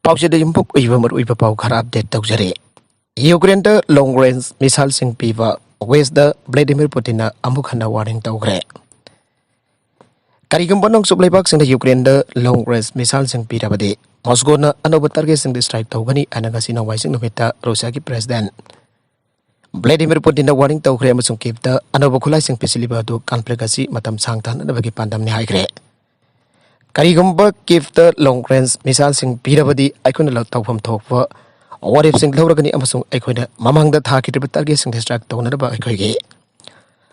Pausi impok iwamur pau khara update tawjare. Ukraine da long range missile sing piwa West da Vladimir Putin na amuk hana warning tawgre. Karigumba nong sublebak sing da Ukraine da long range missile sing pirabade Moscow na anoba target sing da strike tawgani anangasi na waising numita Russia ki president Vladimir Putin na warning tawgre amasung Kiev da anoba khulai sing pisiliba du conflict asi matam sangtan na bagi pandam ni haigre. Karigumba Kiev da long range missile sing pirabadi aikuna law tawfam thokwa what if sing lawragani amasung aikuna mamangda thakitri target sing strike tawna ba aikoige.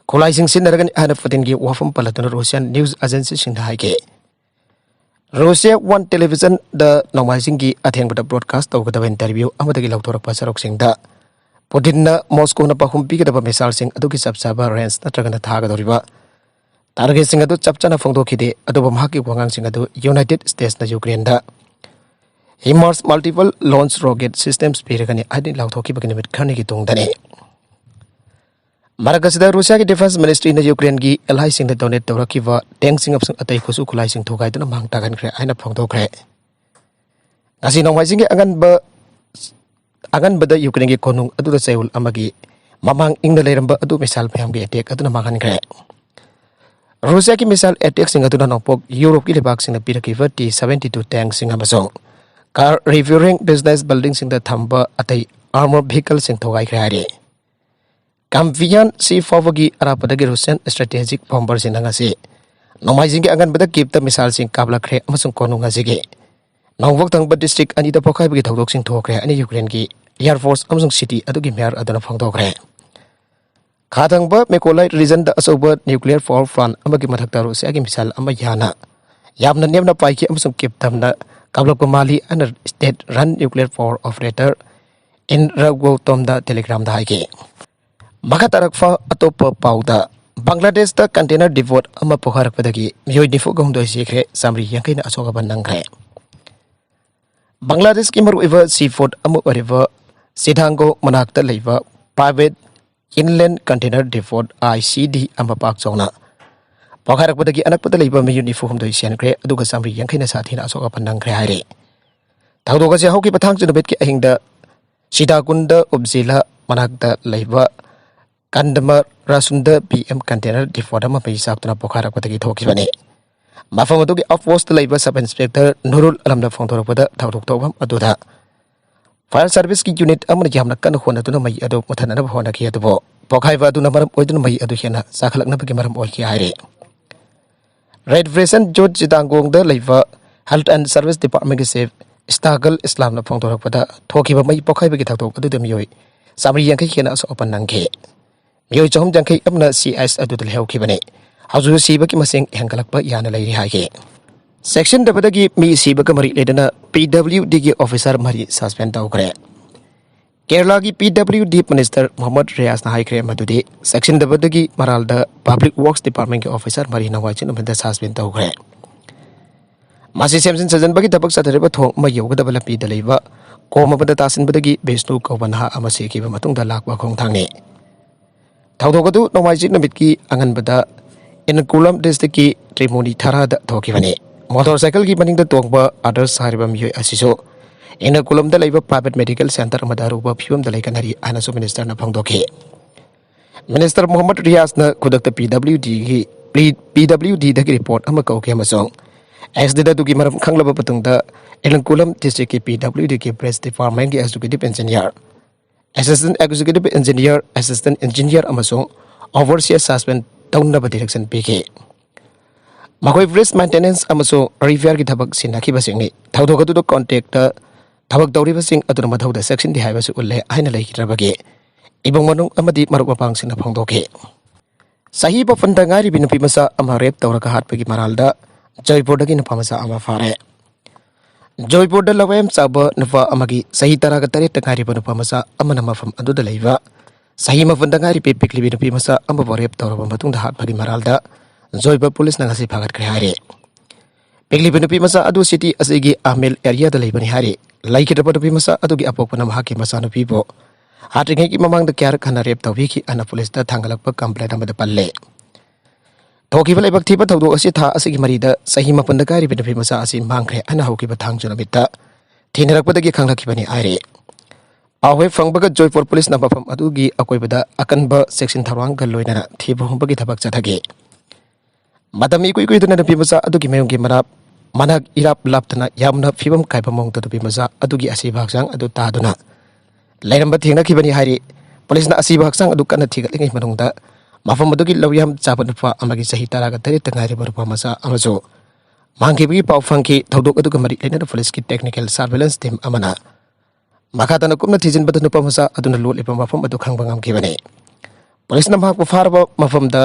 Khulai sing sinaragani ana Putin gi wafam palatuna Russian news agency sing haige. Russia One television da normalizing gi athengba broadcast tawgada interview amadagi lawtorak pasarok sing da Putin na Moscow na pahum pigada missile sing aduki sabsaba range natragana thagadoriba target sing adu chapchana phongdokhide aduba mahaki wangang sing adu United States na Ukraine da HIMARS multiple launch rocket systems piragani adi lauthoki bagani mit khani gi tungdani Maragasida Russia ki defense ministry na Ukraine gi allies sing da donate tawrakiwa tank sing apsung atai khosu khulai sing thogai duna mang tagan khre aina phongdokre ngasi nongwai sing agan bada Ukraine gi konung adu da chayul amagi mamang ingda leramba adu missile pham gi attack aduna magan khre Russia ki missile attack sing aduna nongpok Europe ki lebak sing na pirakiwa T-72 tank sing amasong car reviewing business building sing da thamba atai armor vehicle sing thogai khre ari Kamvian si fawagi arapadagi Russian strategic bomber sing ngasi nomai sing angan bada Kiev ta missile sing kabla khre amasung konung ngasi ge nongwak tangba district ani da pokai bagi thodok sing thokre ani Ukraine gi air force amasung city adugi mayor adana phangdokre Khadangba Mekolai region da asoba nuclear power plant amagi mathakta Russia gi missile ama yana yamna nemna paiki amasung Kiev tamna kablak mali under state run nuclear power operator in Ragwotom da telegram da haike Makatarakfa atopa pauda Bangladesh da container depot ama pokarak padagi miyoi nifu gongdoi sikre samri yangkai na asoga bandangre Bangladesh ki maru eva seafood amu ariva Sidhango manakta leiva private inland container depot ICD ama pak chongna pokarak padagi anak pada leiva miyoi nifu gongdoi siankre aduga samri yangkai na sathina asoga bandangre haire tawdoga se hoki pathang chunabet ki ahingda Sidakunda ubzila manakta leiva Kandama Rasunda PM container depot ama paisa tuna pokarak patagi thoki bani mafamatu gi outpost labor sub inspector Nurul Alamna phongthor pada thawdok tawam aduda fire service ki unit amna jamna kan hona tuna mai adu mathana na hona ki adu pokai wa tuna maram oiduna mai adu hena sakhalakna bagi maram oi ki haire red version jod jidangong da labor health and service department ki save stagal islam na phongthor pada thoki ba mai pokai bagi thawdok adu demioi samri yangkai hena so open nangke Miyoi chom jangkai amna CS adu dal hau kibane hauzu siba ki masing hangkalakpa yana lairi haike section dabadagi mi siba ka mari ledana PWD ki officer mari suspend tawkre Kerala ki PWD minister Muhammad Riaz na haikre madudi section dabadagi maralda public works department ki officer mari nawachin amda suspend tawkre masi semsin sajan bagi tabak sadareba thong ma yoga dabala pi dalaiba koma bada tasin badagi besnu kawanha amase ki matung da lakwa khong thangni Tawdogadu nomajit namit angan bada in Kulam district ki Trimoni Thara da thokibani motorcycle ki maning da tongba others hariba miyoi asiso in Kulam da laiba private medical center madaruba phium da laikanari anaso minister na phangdoke Minister Muhammad Riaz na kudakta PWD da report ama kauke amasong SD da dugi maram khanglaba patungda in Kulam district ki PWD ki press department ki executive engineer Assistant Executive Engineer, Assistant Engineer amasong Overseer Suspend taunaba direction PK. Makoi risk maintenance amasong repair ki thabak sinakhiba singni thawdogadu do contractor thabak tawriba sing aduna mathauda section di haiba su ulle aina leikirabage ibong manung amadi maruk mapang sina phongdoke sahi ba fandangari binupi masa ama rep tawraka hatpagi maralda Jaipur dagi nupa masa ama fare Joypur da lawem saba nufa amagi sahi taraga tare tangari nupa masa amana mafam adu da leiva sahi mafandangari pe pikli nupi masa amba borep tawra matung da hat bagi maralda Joypur police na ngasi phagat kre hare pikli nupi masa adu city asigi amel area da leibani hare laiki da nupi masa adu gi apok panam haki masa nupi bo hatringai ki mamang da kyar khana rep tawbi ki ana police da thangalak pa complaint amada palle Thoki balai bakti pa thawdo asi tha asigi marida sahi mapandakari binapi masa asi mangkre ana hoki ba thang jona bitta थेनरकपदगी खांगलाखिबनी आइरे पावे फंगबगा Jaipur police ना मफम अदुगी अकोइबदा अकनबा section थरवांग गलोइना थीबु हुंबगी थबक चथगे मदमी कुई कुई दुना नपी मसा अदुगी मयुंगी मनाप मनक इराप लापतना यामना फिबम काइबा मोंग तदुबी मसा अदुगी असीबा हक्सांग अदु तादुना लैरंबा थेंगनाखिबनी हाइरे police ना असीबा हक्सांग अदु कन्ना थिगलिंगै मनोंदा मफम अदुगी लौयाम चाबा नुपा अमगी सही तारागा तरे तंगाइरे बरुपा मसा अमसो मांगीबगी पाउ फंकी थौदोक अदुगा मरि लेना पुलिस की टेक्निकल सर्वेलेंस टीम अमना मखातना कुमना थिजिनबदा नुपा मसा अदुना लोलिबा मफम अदु खांगबा ngamखिबनी पुलिस ना महाकु फारबा मफमदा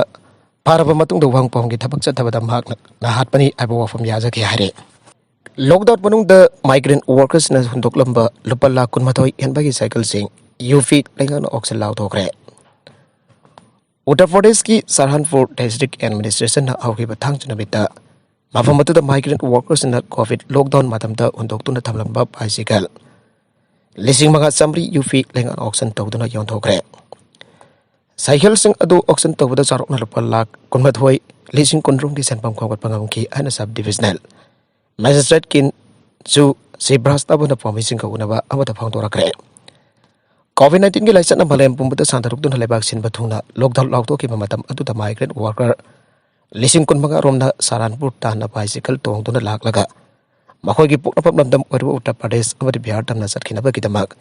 फारबा मतुंग दवहांग पौंगी थबक चथबदा महाक ना हातपनी आइबा वफम याजके हारे लॉकडाउन मनुंग माइग्रेंट वर्कर्स ना हुंदोकलंबा लुपा लाख कुनमाथोई हेनबागी साइकिल सिंह यूफी लेंगन ऑक्सन लाउथोखरे उत्तर प्रदेश की सरहनपुर डिस्ट्रिक्ट एडमिनिस्ट्रेशन ना आउखिबा थांगचनबिता मफम अदुदा माइग्रेंट वर्कर्स ना कोविड लॉकडाउन मतमदा हुंदोक्तुना थमलंबा बाइसिकल लिसिंग मंगा समरी यूफी लेंगन ऑक्सन तौदुना योंथोखरे साइकिल सिंह अदु ऑक्सन तौबदा चारोकना लुपा लाख कुनमाथोई लिसिंग कुनरुंग की सेनपम खोगत पंगामकी अना सब डिविजनल मैजिस्ट्रेट किन जु सेब्रास्ताबना पॉमिसिंग कौनबा अमता फांगतोरकरे कोविड-19 की लाइसन मलेम पुंबदा सांदरुकदुना लेबाक सिनबा थुंगना लॉकडाउन लाउथोकिबा मतम अदुदा माइग्रेंट वर्कर लिसिंग कुनमंगा रोमना सारानपुर ताना बाइसिकल तोंगदुना लाकलगा मखोगी पुकनपम लमदम ओरबा उत्तर प्रदेश अमदि बिहार तमना सटखिनबगिदमक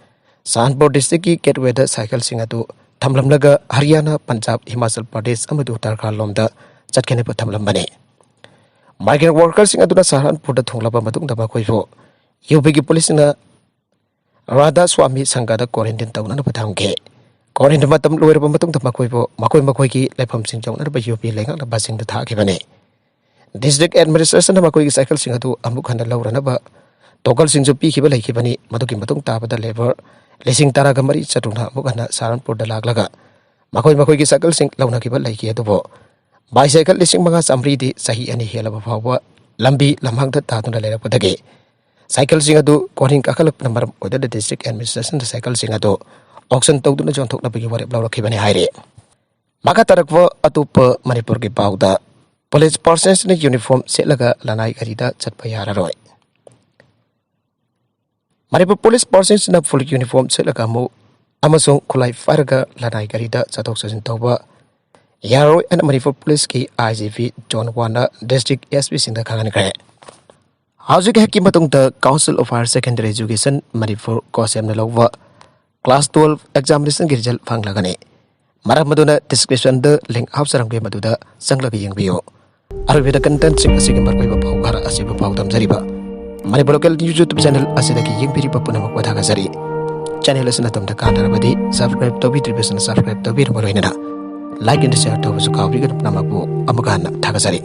सानपुर डिस्ट्रिक्ट की गेटवेदा साइकिल सिंह अदु थमलमलगा हरियाणा पंजाब हिमाचल प्रदेश अमदि उत्तराखंड लोमदा चटखिनबा थमलमबने माइग्रेंट वर्कर्स सिंह अदुना सारानपुर थोंगलबा मतुंगदा मखोइबो यूपी पुलिस ना राधा स्वामी संघदा क्वारंटाइन तौना पथांगे क्वारंटाइन मतम लोइरबा मतुंगदा मखोइ की लेफम सिंह जौना यूपी लेंगना बसिंग थाखिबने डिस्ट्रिक्ट एडमिनिस्ट्रेशन मखोइ साइकिल सिंह अदु अमुक हन लौरनबा टोकल सिंह पीखिबा लेखिबनी मदुकी मतुंग ताबदा लेबर लिसिंग तारागा मरी चटुना अमुक हन सारानपुर लाकलगा मखोइ की साइकिल सिंह लौनाखिबा लेखि अदुबो बाइसाइकिल लिसिंग मंगा समरीदी सही अनि हेलबा फावबा लंबी लमहांगदा तादुना लेरपदगे साइकिल सिंह अदु कोरिंग काखलक number other district administration cycle Singh अदु ऑक्शन तौदुना जोंथोकनबगी वरेब लौरखिबने हाइरे मका तरकवा अतुप मणिपुर की पाउदा पुलिस पर्सन्स ने यूनिफॉर्म सेलगा लनाई गरीदा चटपा याररोय मणिपुर पुलिस पर्सन्स ना फुल यूनिफॉर्म सेलगा मु अमसों खुलाई फारगा लनाई गरीदा चतोक सजिन तौबा यारोय एंड मणिपुर पुलिस की आईजीपी जोन वाना डिस्ट्रिक्ट एसपी सिंह खागनखरे हाउजिक हेकी मतुंग the council of higher secondary education Manipur कोसेम न लौवा क्लास 12 एग्जामिनेशन की रिजल्ट फांगलागने मरम मदुना डिस्क्रिप्शन द लिंक हाउसरंगे मदुदा संगलग यंगबियो अरबिदा कंटेंट सिंग असिगे मरकोइबा पाउगारा असिबा पाउदम जरिबा मणिपुर लोकल यूट्यूब चैनल असिदगी यंगबिरिबा पुनमक वधागा जरी चैनल असना तमदा कानरबदी सब्सक्राइब तोबिद्रिबेसन सब्सक्राइब तोबिरमलोइना लाइक एंड शेयर तोबसु काउबिगन पुनमकबो अमगाना थागा जरी